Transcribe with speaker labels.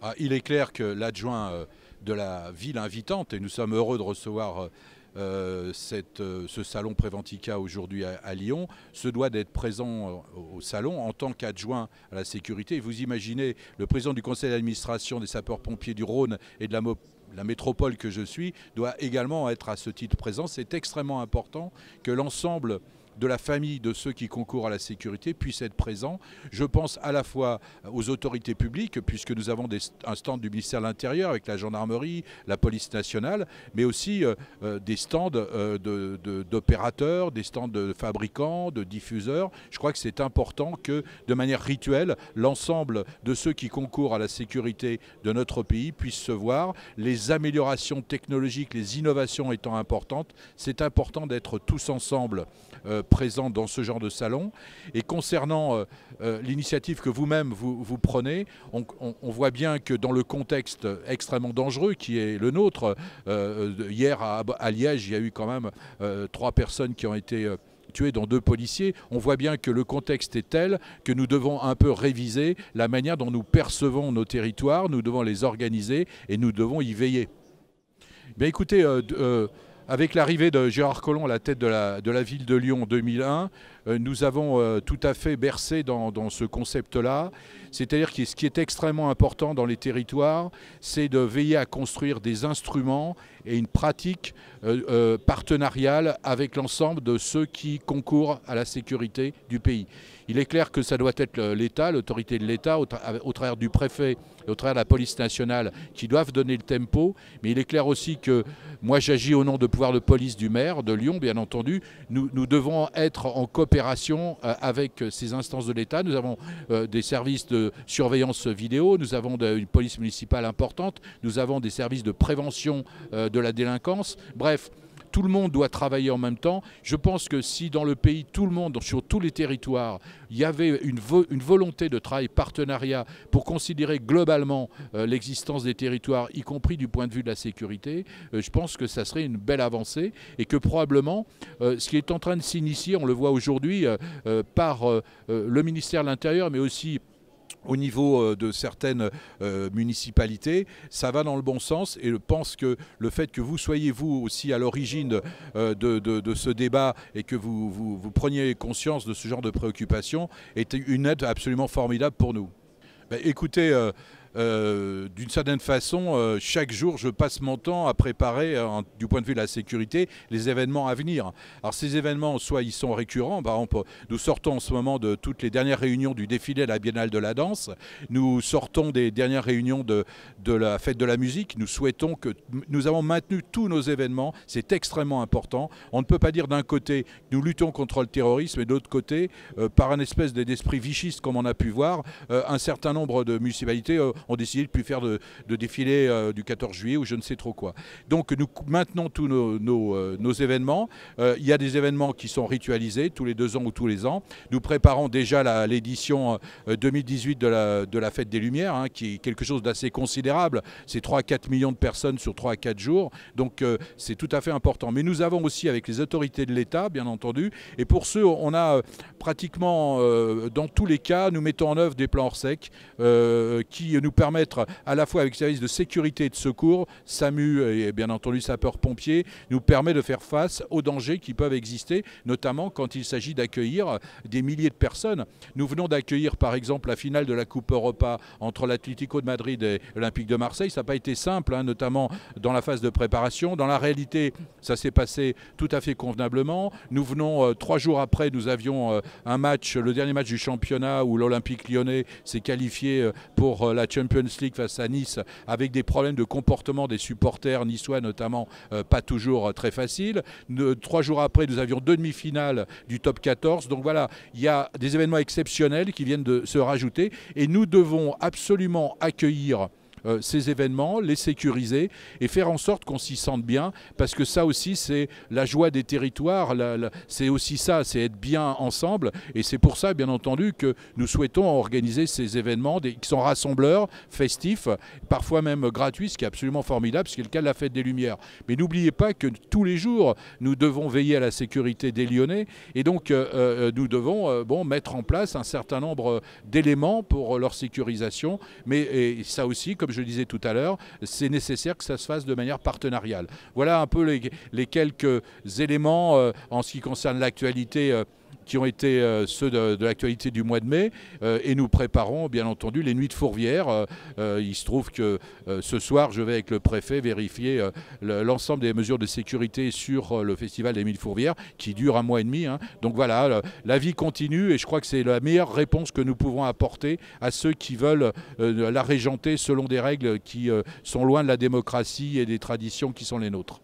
Speaker 1: Ah, il est clair que l'adjoint de la ville invitante, et nous sommes heureux de recevoir ce salon Préventica aujourd'hui à Lyon, se doit d'être présent au salon en tant qu'adjoint à la sécurité. Et vous imaginez, le président du conseil d'administration des sapeurs-pompiers du Rhône et de la métropole que je suis doit également être à ce titre présent. C'est extrêmement important que l'ensemble de la famille de ceux qui concourent à la sécurité puissent être présents. Je pense à la fois aux autorités publiques, puisque nous avons un stand du ministère de l'Intérieur avec la gendarmerie, la police nationale, mais aussi des stands d'opérateurs, des stands de fabricants, de diffuseurs. Je crois que c'est important que, de manière rituelle, l'ensemble de ceux qui concourent à la sécurité de notre pays puissent se voir. Les améliorations technologiques, les innovations étant importantes, c'est important d'être tous ensemble présents dans ce genre de salon. Et concernant l'initiative que vous-même vous prenez, on voit bien que dans le contexte extrêmement dangereux qui est le nôtre, hier à Liège, il y a eu quand même 3 personnes qui ont été tués dont 2 policiers. On voit bien que le contexte est tel que nous devons un peu réviser la manière dont nous percevons nos territoires, nous devons les organiser et nous devons y veiller. Bien écoutez, avec l'arrivée de Gérard Collomb à la tête de la ville de Lyon en 2001, nous avons tout à fait bercé dans ce concept-là. C'est-à-dire que ce qui est extrêmement important dans les territoires, c'est de veiller à construire des instruments et une pratique partenariale avec l'ensemble de ceux qui concourent à la sécurité du pays. Il est clair que ça doit être l'État, l'autorité de l'État, au travers du préfet et au travers de la police nationale, qui doivent donner le tempo. Mais il est clair aussi que moi, j'agis au nom de pouvoir de police du maire de Lyon, bien entendu. Nous devons être en coopération avec ces instances de l'État. Nous avons des services de surveillance vidéo, nous avons une police municipale importante, nous avons des services de prévention de la délinquance. Bref, tout le monde doit travailler en même temps. Je pense que si dans le pays, tout le monde, sur tous les territoires, il y avait une volonté de travail partenariat pour considérer globalement l'existence des territoires, y compris du point de vue de la sécurité, je pense que ça serait une belle avancée et que probablement ce qui est en train de s'initier, on le voit aujourd'hui par le ministère de l'Intérieur, mais aussi au niveau de certaines municipalités, ça va dans le bon sens et je pense que le fait que vous soyez vous aussi à l'origine de ce débat et que vous preniez conscience de ce genre de préoccupation est une aide absolument formidable pour nous. Ben, écoutez, d'une certaine façon, chaque jour, je passe mon temps à préparer, du point de vue de la sécurité, les événements à venir. Alors ces événements, soit ils sont récurrents, par exemple, nous sortons en ce moment de toutes les dernières réunions du défilé à la Biennale de la danse, nous sortons des dernières réunions de la fête de la musique, nous souhaitons que nous avons maintenu tous nos événements, c'est extrêmement important. On ne peut pas dire d'un côté nous luttons contre le terrorisme et de l'autre côté, par un espèce d'esprit vichiste comme on a pu voir, un certain nombre de municipalités ont décidé de ne plus faire de défilé du 14 juillet ou je ne sais trop quoi. Donc nous maintenons tous nos événements. Il y a des événements qui sont ritualisés tous les 2 ans ou tous les ans. Nous préparons déjà l'édition 2018 de la Fête des Lumières, hein, qui est quelque chose d'assez considérable. C'est 3 à 4 millions de personnes sur 3 à 4 jours. Donc c'est tout à fait important. Mais nous avons aussi avec les autorités de l'État, bien entendu. Et pour ceux, on a pratiquement, dans tous les cas, nous mettons en œuvre des plans hors sec qui nous permettent à la fois avec les services de sécurité et de secours, SAMU et bien entendu sapeurs-pompiers, nous permet de faire face aux dangers qui peuvent exister, notamment quand il s'agit d'accueillir des milliers de personnes. Nous venons d'accueillir par exemple la finale de la Coupe Europa entre l'Atlético de Madrid et l'Olympique de Marseille. Ça n'a pas été simple, hein, notamment dans la phase de préparation. Dans la réalité, ça s'est passé tout à fait convenablement. Nous venons 3 jours après, nous avions un match, le dernier match du championnat où l'Olympique lyonnais s'est qualifié pour la Champions League face à Nice avec des problèmes de comportement des supporters niçois notamment pas toujours très faciles. 3 jours après, nous avions 2 demi-finales du top 14. Donc voilà, il y a des événements exceptionnels qui viennent de se rajouter et nous devons absolument accueillir ces événements, les sécuriser et faire en sorte qu'on s'y sente bien, parce que ça aussi c'est la joie des territoires, c'est aussi ça, c'est être bien ensemble, et c'est pour ça bien entendu que nous souhaitons organiser ces événements qui sont rassembleurs, festifs, parfois même gratuits, ce qui est absolument formidable, ce qui est le cas de la Fête des Lumières. Mais n'oubliez pas que tous les jours nous devons veiller à la sécurité des Lyonnais, et donc nous devons mettre en place un certain nombre d'éléments pour leur sécurisation, mais ça aussi, comme je le disais tout à l'heure, c'est nécessaire que ça se fasse de manière partenariale. Voilà un peu les quelques éléments en ce qui concerne l'actualité qui ont été ceux de l'actualité du mois de mai. Et nous préparons bien entendu les nuits de Fourvière. Il se trouve que ce soir, je vais avec le préfet vérifier l'ensemble des mesures de sécurité sur le festival des nuits de Fourvière qui dure 1 mois et demi. Hein. Donc voilà, la vie continue et je crois que c'est la meilleure réponse que nous pouvons apporter à ceux qui veulent la régenter selon des règles qui sont loin de la démocratie et des traditions qui sont les nôtres.